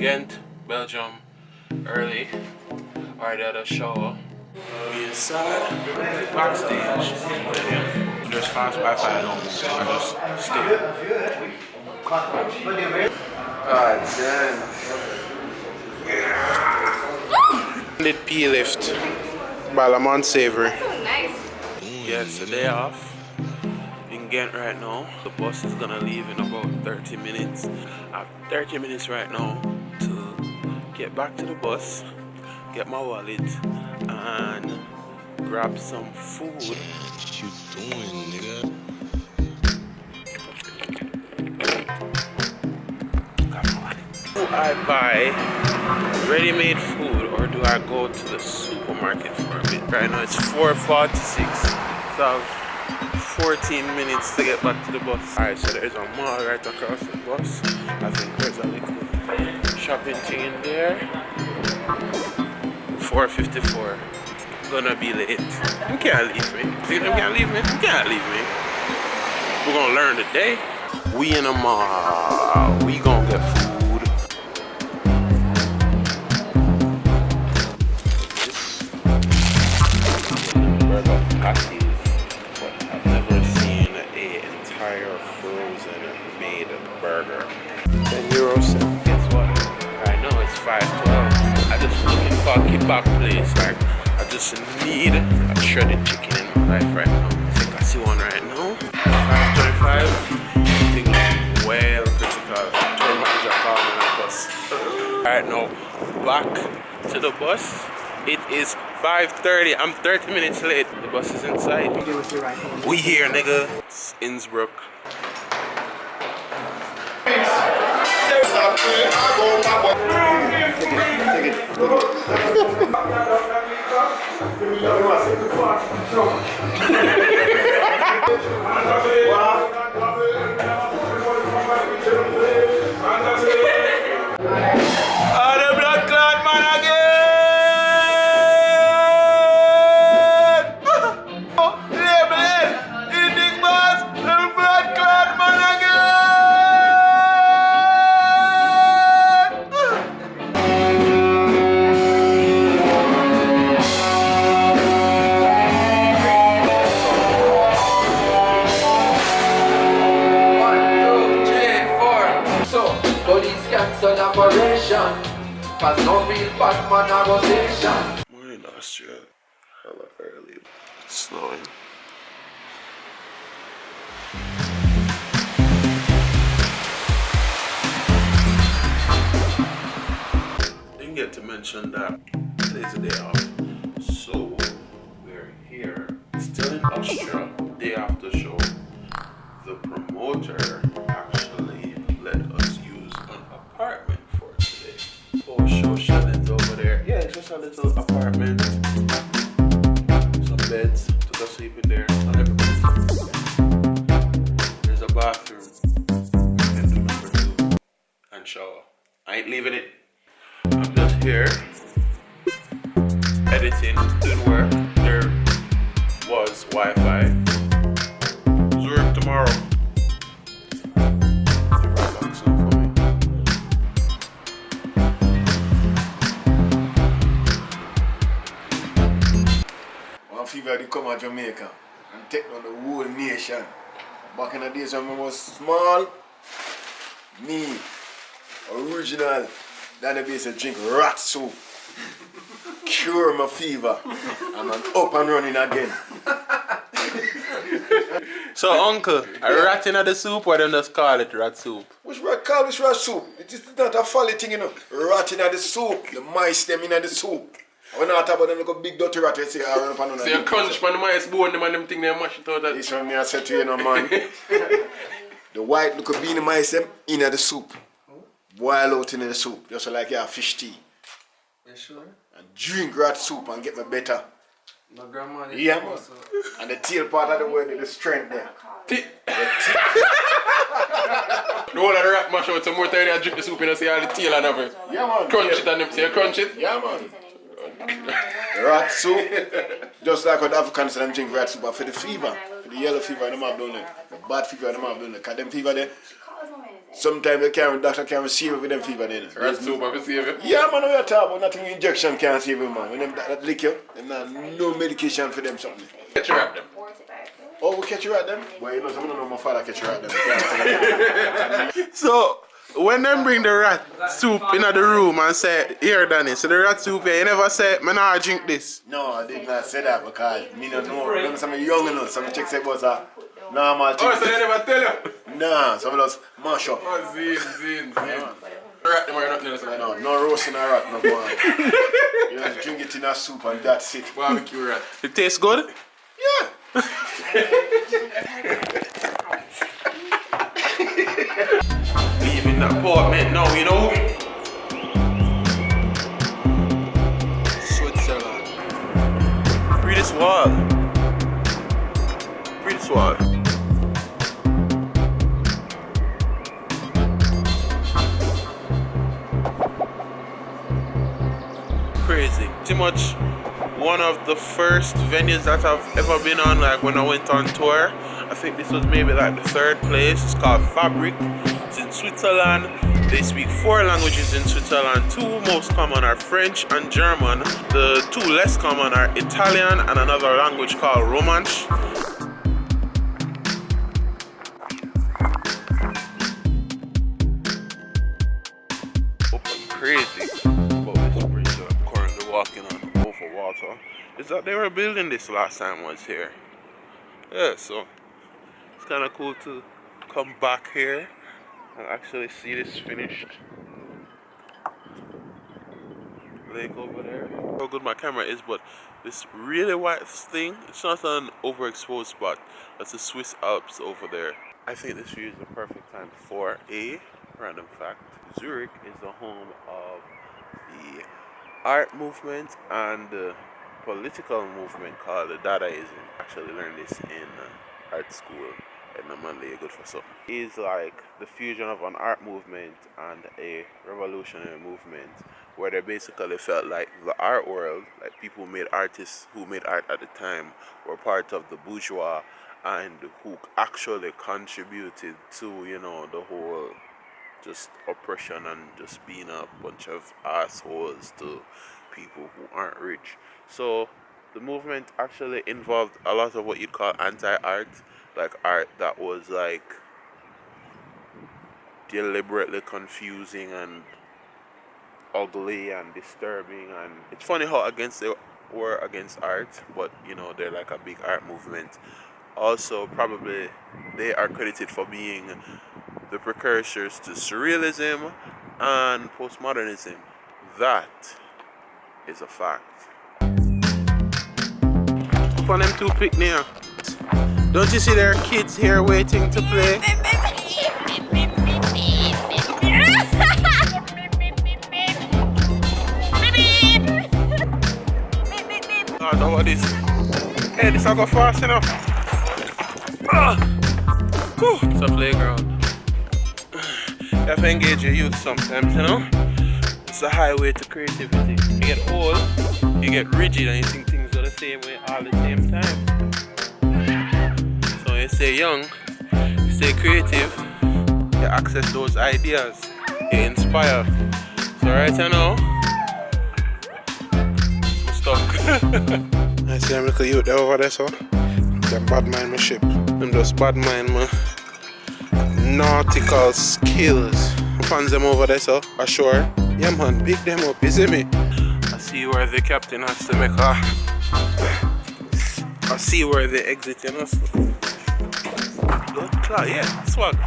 Ghent, Belgium, early. Alright, had a shower. We inside, backstage. There's fast Wi-Fi at home. I just stay. God damn. Did P lift by Lamont Savory. So nice. Yeah, it's a day off in Ghent right now. The bus is gonna leave in about 30 minutes. I have 30 minutes right now to get back to the bus, get my wallet, and grab some food. What you doing, nigga? Do I buy ready-made food or do I go to the supermarket for a bit? Right now it's 4:46. So 14 minutes to get back to the bus. Alright, so there's a mall right across the bus. I think there's a little shopping thing in there. 4:54. Gonna be late. You can't leave me. See, you can't leave me. You can't leave me. We're gonna learn today. We in a mall. We gonna get food. Burger patties, but I've never seen an entire frozen made burger. €10. Guess what? I know it's 5.12. I just looking for a kickback place. Like I just need a shredded chicken in my life right now. I think I see one right now. 5.25. Things well critical. Turn manager calling at us. Alright, now back to the bus. It is 5:30. I'm 30 minutes late. The bus is inside. We here, nigga. It's Innsbruck. Oh, the blood clot man again! Cause no real Batman negotiation. Morning, Austria. Hella early. It's snowing. Didn't get to mention that today's a day off. So we're here. Still in Austria. Day after show. The promoter actually let us use an apartment for today. Oh, show Shannon's over there. Yeah, it's just a little apartment. Some beds. Took a sleep in there. Not everybody. There's a bathroom. Bedroom number 2. And shower. I ain't leaving it. I'm just here. Editing. Didn't work. There was Wi-Fi. Zurich tomorrow. Fever to come out Jamaica and take on the whole nation. Back in the days when I was small, me, original, then I used to drink rat soup, cure my fever, and I'm up and running again. So, uncle, a rat in the soup, or them just call it rat soup? Which rat call this rat soup? It is not a folly thing, you know. Rat in the soup, the mice them in the soup. When I talk about them, look a big dirty rat, you say, I run up and so you crunch man the mice bone them and them thing they mash it out. This one me I said to you, man. The white look a bean mice them in the soup. Boil out in the soup, just like you have fish tea. You sure? And drink rat soup and get me better. My grandma did. Yeah, man. And the tail part of the word is the strength there. The whole of the rat mash out some more time they drink the soup and you see all the tail and everything. Yeah, man. Crunch it and them say you crunch it? Yeah, man. Rat soup, just like what Africans them drink rat soup, but for the fever, for the yellow fever, them have done it. The bad fever, them have done it. Cause them fever there, Sometimes the doctor can't save with them fever then. Rat soup, have you seen it? Yeah, man, we are talking about nothing injection can't save him, man. When them that lick you, them not no medication for them something. Catch you at them. Oh, we catch you at them? Well, you know, some don't know my father catch you at them. So, when them bring the rat soup in the room and say, here, Danny, so the rat soup here, you never say, man, I drink this. No, I did not say that because me don't know. Them some young enough, some chicks say about a normal thing. Oh, so they never tell you? Nah, some of those mash up. Oh, zin. Rat them or nothing else like that. No roasting a rat, no boy. You just drink it in a soup and that's it. Barbecue rat. It tastes good? Yeah. Leaving that apartment now, you know? Switzerland. Read this wall. Read this wall. Crazy. Too much. One of the first venues that I've ever been on, like when I went on tour. I think this was maybe like the third place. It's called Fabric. It's in Switzerland. They speak 4 languages in Switzerland. 2 most common are French and German. The 2 less common are Italian and another language called Romansh. Crazy about this bridge that I'm currently walking on over water is that they were building this last time I was here. Yeah, so it's kind of cool to come back here and actually see this finished lake over there. How good my camera is, but this really white thing, it's not an overexposed spot. That's the Swiss Alps over there. I think this view is the perfect time for a random fact. Zurich is the home of the art movement and the political movement called the Dadaism. Actually learned this in art school in Manley, good for something. It's like the fusion of an art movement and a revolutionary movement where they basically felt like the art world, like people who made artists who made art at the time, were part of the bourgeois and who actually contributed to, you know, the whole just oppression and just being a bunch of assholes to people who aren't rich. So the movement actually involved a lot of what you'd call anti-art, like art that was like deliberately confusing and ugly and disturbing. And it's funny how against they were against art, but you know, they're like a big art movement. Also, probably they are credited for being the precursors to surrealism and postmodernism. That is a fact. For them 2 picnic, don't you see there are kids here waiting to play? Oh, know what this? Hey, this will go fast enough. It's a playground. You have to engage your youth sometimes, you know? It's a highway to creativity. You get old, you get rigid, and you think things are the same way all the same time. So you stay young, you stay creative, you access those ideas, you inspire. So right now, I'm stuck. I see a little youth there over there, so them bad mind my ship. Them just bad mind my nautical skills. Fans them over there, so ashore. Yeah man, pick them up, you see me? I see where the captain has to make a... I see where the exit, you know? So. Yeah, swag.